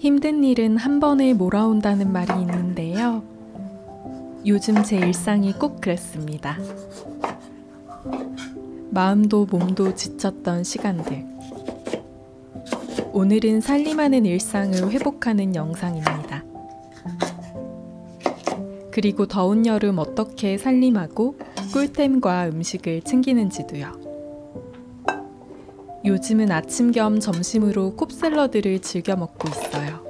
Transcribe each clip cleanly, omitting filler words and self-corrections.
힘든 일은 한 번에 몰아온다는 말이 있는데요. 요즘 제 일상이 꼭 그랬습니다. 마음도 몸도 지쳤던 시간들. 오늘은 살림하는 일상을 회복하는 영상입니다. 그리고 더운 여름 어떻게 살림하고 꿀템과 음식을 챙기는지도요. 요즘은 아침 겸 점심으로 콥샐러드를 즐겨 먹고 있어요.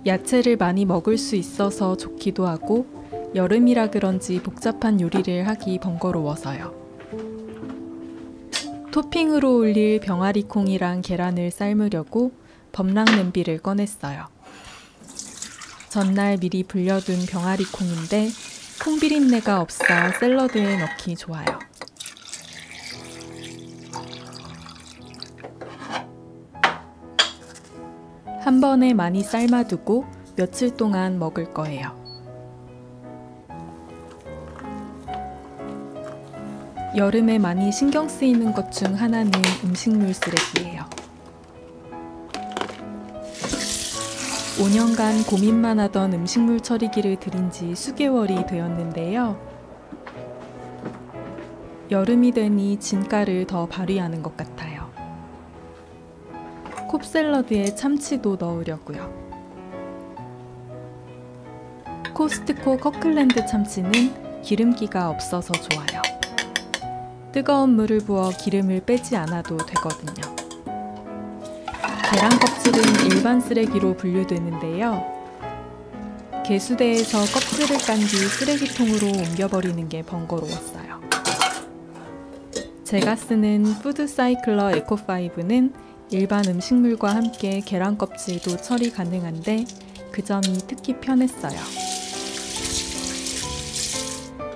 야채를 많이 먹을 수 있어서 좋기도 하고 여름이라 그런지 복잡한 요리를 하기 번거로워서요. 토핑으로 올릴 병아리콩이랑 계란을 삶으려고 범랑 냄비를 꺼냈어요. 전날 미리 불려둔 병아리콩인데 콩비린내가 없어 샐러드에 넣기 좋아요. 한 번에 많이 삶아두고 며칠 동안 먹을 거예요. 여름에 많이 신경 쓰이는 것 중 하나는 음식물 쓰레기예요. 5년간 고민만 하던 음식물 처리기를 들인 지 수개월이 되었는데요. 여름이 되니 진가를 더 발휘하는 것 같아요. 콥샐러드에 참치도 넣으려고요. 코스트코 커클랜드 참치는 기름기가 없어서 좋아요. 뜨거운 물을 부어 기름을 빼지 않아도 되거든요. 계란 껍질은 일반 쓰레기로 분류되는데요. 개수대에서 껍질을 깐 뒤 쓰레기통으로 옮겨버리는 게 번거로웠어요. 제가 쓰는 푸드사이클러 에코5는 일반 음식물과 함께 계란 껍질도 처리 가능한데 그 점이 특히 편했어요.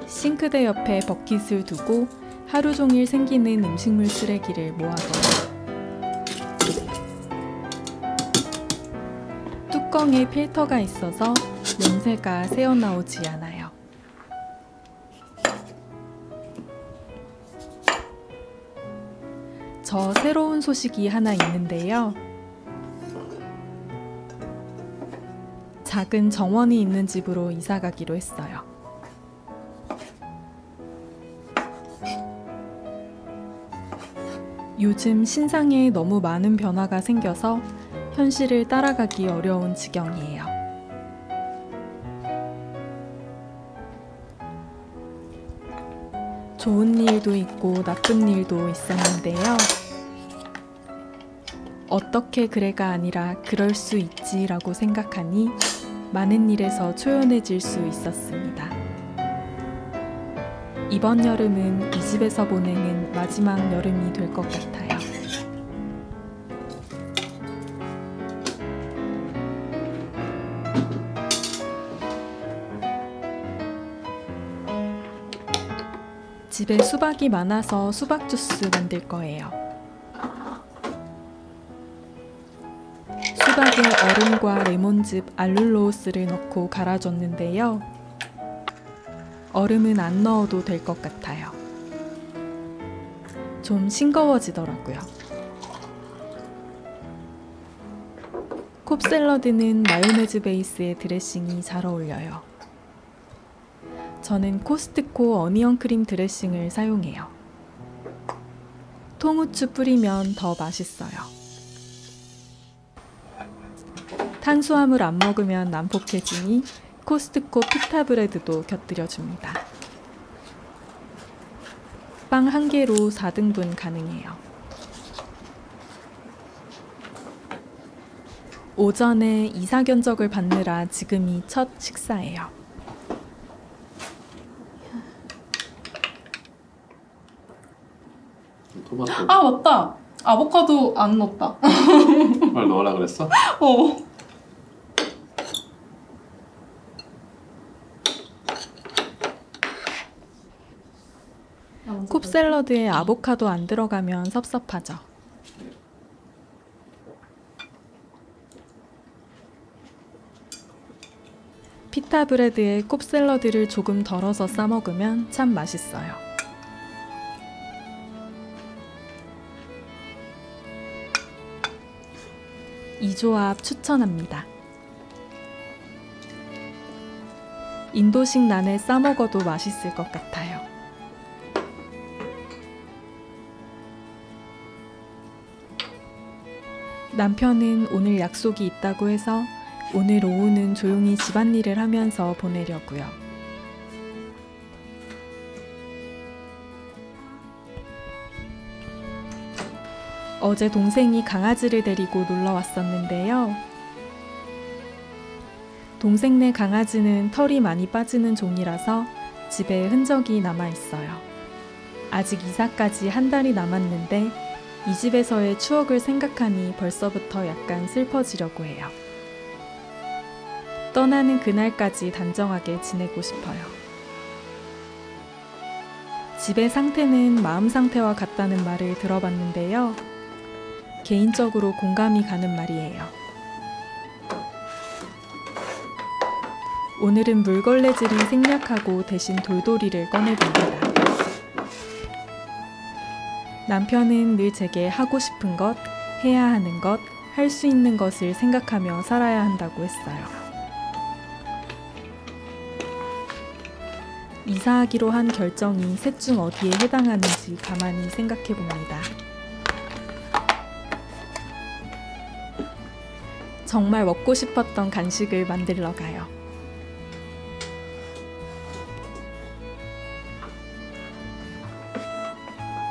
싱크대 옆에 버킷을 두고 하루 종일 생기는 음식물 쓰레기를 모아둬요. 뚜껑에 필터가 있어서 냄새가 새어나오지 않아요. 저 새로운 소식이 하나 있는데요. 작은 정원이 있는 집으로 이사 가기로 했어요. 요즘 신상에 너무 많은 변화가 생겨서 현실을 따라가기 어려운 지경이에요. 좋은 일도 있고 나쁜 일도 있었는데요. 어떻게 그래가 아니라 그럴 수 있지라고 생각하니 많은 일에서 초연해질 수 있었습니다. 이번 여름은 이 집에서 보내는 마지막 여름이 될 것 같아요. 집에 수박이 많아서 수박 주스 만들 거예요. 수박에 얼음과 레몬즙, 알룰로스를 넣고 갈아줬는데요. 얼음은 안 넣어도 될 것 같아요. 좀 싱거워지더라고요. 콥샐러드는 마요네즈 베이스의 드레싱이 잘 어울려요. 저는 코스트코 어니언 크림 드레싱을 사용해요. 통후추 뿌리면 더 맛있어요. 탄수화물 안 먹으면 난폭해지니 코스트코 피타 브레드도 곁들여줍니다. 빵 한 개로 4등분 가능해요. 오전에 이사 견적을 받느라 지금이 첫 식사예요. 토마토. 아 맞다. 아보카도 안 넣었다. 뭘 넣으라 그랬어? 어. 콥샐러드에 아보카도 안 들어가면 섭섭하죠. 피타 브레드에 콥샐러드를 조금 덜어서 싸먹으면 참 맛있어요. 이 조합 추천합니다. 인도식 난에 싸먹어도 맛있을 것 같아요. 남편은 오늘 약속이 있다고 해서 오늘 오후는 조용히 집안일을 하면서 보내려고요. 어제 동생이 강아지를 데리고 놀러 왔었는데요. 동생네 강아지는 털이 많이 빠지는 종이라서 집에 흔적이 남아있어요. 아직 이사까지 한 달이 남았는데 이 집에서의 추억을 생각하니 벌써부터 약간 슬퍼지려고 해요. 떠나는 그날까지 단정하게 지내고 싶어요. 집의 상태는 마음 상태와 같다는 말을 들어봤는데요. 개인적으로 공감이 가는 말이에요. 오늘은 물걸레질이 생략하고 대신 돌돌이를 꺼내봅니다. 남편은 늘 제게 하고 싶은 것, 해야 하는 것, 할 수 있는 것을 생각하며 살아야 한다고 했어요. 이사하기로 한 결정이 셋 중 어디에 해당하는지 가만히 생각해 봅니다. 정말 먹고 싶었던 간식을 만들러 가요.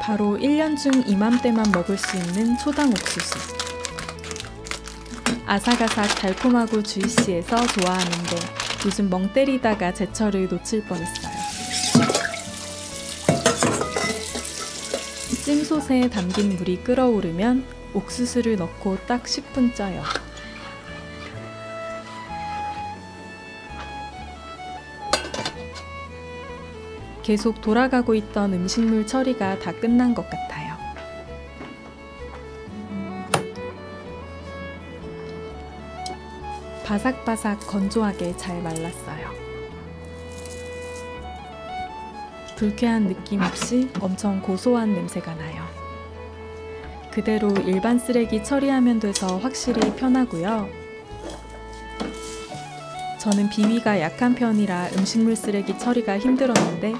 바로 1년 중 이맘때만 먹을 수 있는 초당 옥수수. 아삭아삭 달콤하고 주이시해서 좋아하는데 요즘 멍 때리다가 제철을 놓칠 뻔했어요. 찜솥에 담긴 물이 끓어오르면 옥수수를 넣고 딱 10분 쪄요. 계속 돌아가고 있던 음식물 처리가 다 끝난 것 같아요. 바삭바삭 건조하게 잘 말랐어요. 불쾌한 느낌 없이 엄청 고소한 냄새가 나요. 그대로 일반 쓰레기 처리하면 돼서 확실히 편하고요. 저는 비위가 약한 편이라 음식물 쓰레기 처리가 힘들었는데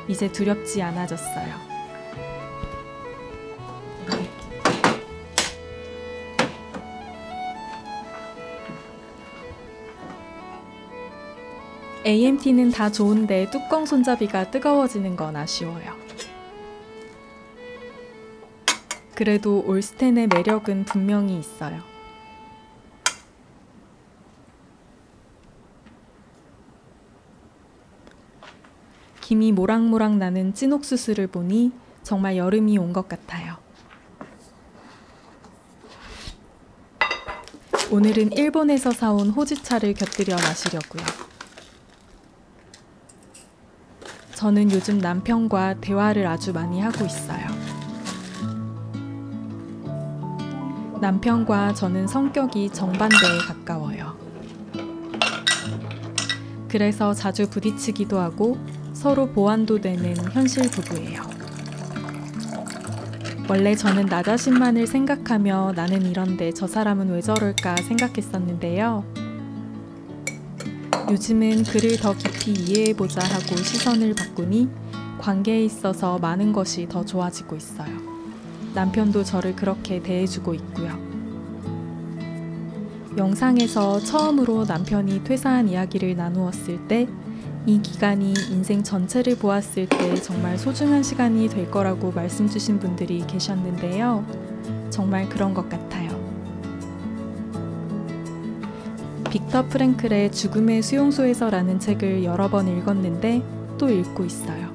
이제 두렵지 않아졌어요. AMT는 다 좋은데 뚜껑 손잡이가 뜨거워지는 건 아쉬워요. 그래도 올스텐의 매력은 분명히 있어요. 김이 모락모락 나는 찐 옥수수를 보니 정말 여름이 온 것 같아요. 오늘은 일본에서 사온 호주차를 곁들여 마시려고요. 저는 요즘 남편과 대화를 아주 많이 하고 있어요. 남편과 저는 성격이 정반대에 가까워요. 그래서 자주 부딪히기도 하고 서로 보완도 되는 현실 부부예요. 원래 저는 나 자신만을 생각하며 나는 이런데 저 사람은 왜 저럴까 생각했었는데요. 요즘은 그를 더 깊이 이해해보자 하고 시선을 바꾸니 관계에 있어서 많은 것이 더 좋아지고 있어요. 남편도 저를 그렇게 대해주고 있고요. 영상에서 처음으로 남편이 퇴사한 이야기를 나누었을 때 이 기간이 인생 전체를 보았을 때 정말 소중한 시간이 될 거라고 말씀 주신 분들이 계셨는데요. 정말 그런 것 같아요. 빅터 프랭클의 죽음의 수용소에서라는 책을 여러 번 읽었는데 또 읽고 있어요.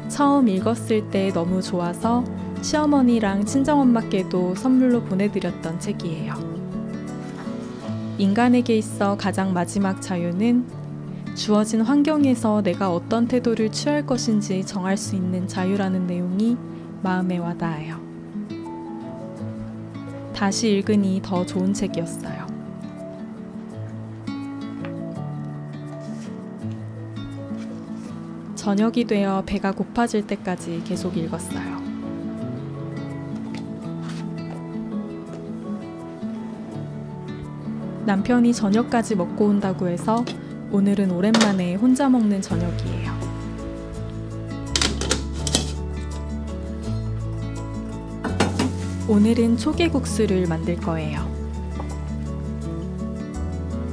처음 읽었을 때 너무 좋아서 시어머니랑 친정엄마께도 선물로 보내드렸던 책이에요. 인간에게 있어 가장 마지막 자유는 주어진 환경에서 내가 어떤 태도를 취할 것인지 정할 수 있는 자유라는 내용이 마음에 와닿아요. 다시 읽으니 더 좋은 책이었어요. 저녁이 되어 배가 고파질 때까지 계속 읽었어요. 남편이 저녁까지 먹고 온다고 해서 오늘은 오랜만에 혼자 먹는 저녁이에요. 오늘은 초계국수를 만들 거예요.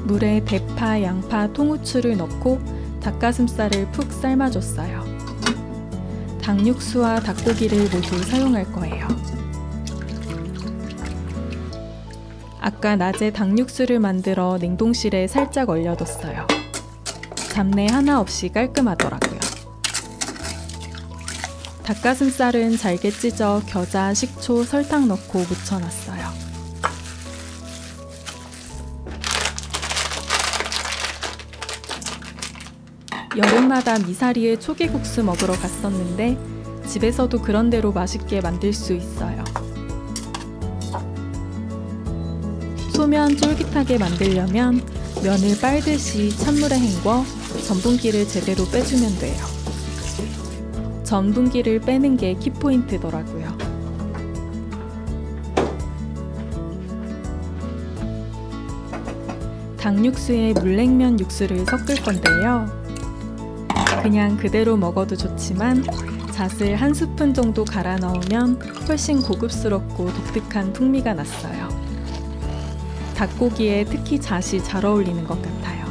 물에 대파, 양파, 통후추를 넣고 닭가슴살을 푹 삶아줬어요. 닭육수와 닭고기를 모두 사용할 거예요. 아까 낮에 닭육수를 만들어 냉동실에 살짝 얼려뒀어요. 잡내 하나 없이 깔끔하더라고요. 닭가슴살은 잘게 찢어 겨자, 식초, 설탕 넣고 무쳐놨어요. 여름마다 미사리에 초계국수 먹으러 갔었는데 집에서도 그런 대로 맛있게 만들 수 있어요. 소면 쫄깃하게 만들려면 면을 빨듯이 찬물에 헹궈 전분기를 제대로 빼주면 돼요. 전분기를 빼는 게 키포인트더라고요. 닭육수에 물냉면 육수를 섞을 건데요. 그냥 그대로 먹어도 좋지만 잣을 한 스푼 정도 갈아 넣으면 훨씬 고급스럽고 독특한 풍미가 났어요. 닭고기에 특히 잣이 잘 어울리는 것 같아요.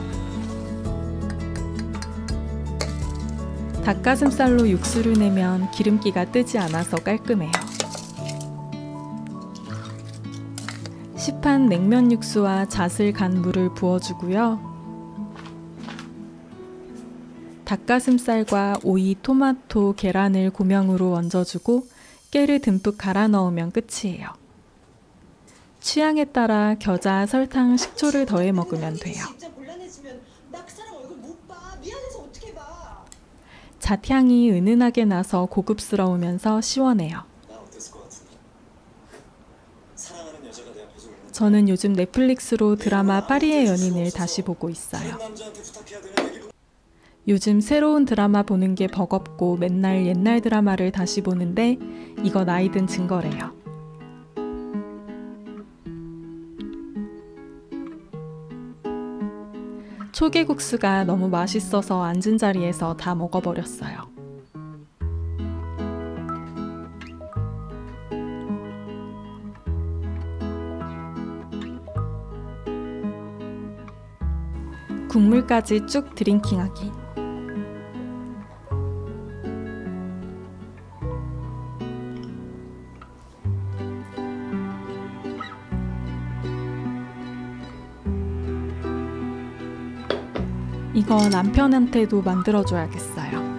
닭가슴살로 육수를 내면 기름기가 뜨지 않아서 깔끔해요. 시판 냉면 육수와 잣을 간 물을 부어주고요. 닭가슴살과 오이, 토마토, 계란을 고명으로 얹어주고 깨를 듬뿍 갈아 넣으면 끝이에요. 취향에 따라 겨자, 설탕, 식초를 더해 먹으면 돼요. 잣향이 은은하게 나서 고급스러우면서 시원해요. 저는 요즘 넷플릭스로 드라마 파리의 연인을 다시 보고 있어요. 요즘 새로운 드라마 보는 게 버겁고 맨날 옛날 드라마를 다시 보는데 이거 나이 든 증거래요. 초계국수가 너무 맛있어서 앉은 자리에서 다 먹어버렸어요. 국물까지 쭉 드링킹하기. 이거 남편한테도 만들어줘야겠어요.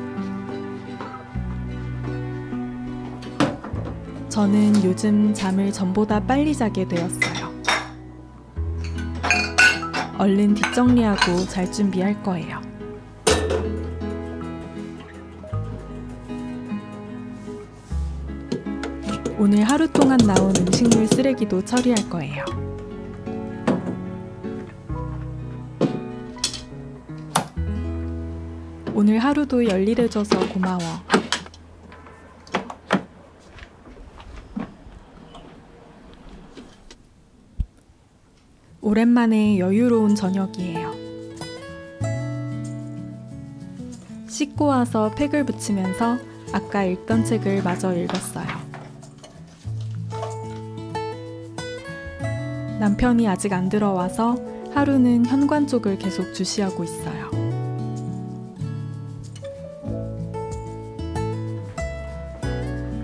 저는 요즘 잠을 전보다 빨리 자게 되었어요. 얼른 뒷정리하고 잘 준비할 거예요. 오늘 하루 동안 나온 음식물 쓰레기도 처리할 거예요. 오늘 하루도 열일해줘서 고마워. 오랜만에 여유로운 저녁이에요. 씻고 와서 팩을 붙이면서 아까 읽던 책을 마저 읽었어요. 남편이 아직 안 들어와서 하루는 현관 쪽을 계속 주시하고 있어요.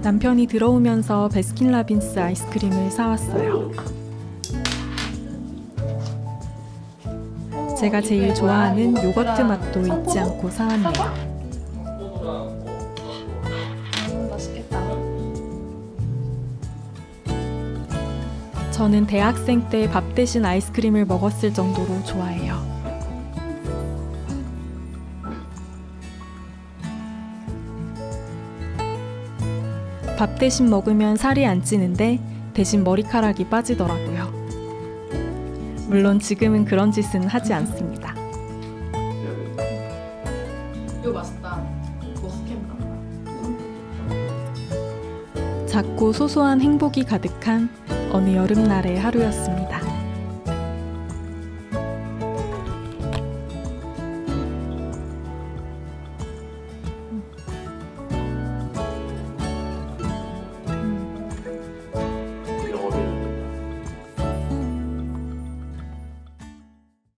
남편이 들어오면서 베스킨라빈스 아이스크림을 사왔어요. 제가 제일 좋아하는 요거트 맛도 잊지 않고 사왔네요. 맛있겠다. 저는 대학생 때 밥 대신 아이스크림을 먹었을 정도로 좋아해요. 밥 대신 먹으면 살이 안 찌는데 대신 머리카락이 빠지더라고요. 물론 지금은 그런 짓은 하지 않습니다. 이거 맛있다. 머스캠 같다. 작고 소소한 행복이 가득한 어느 여름날의 하루였습니다.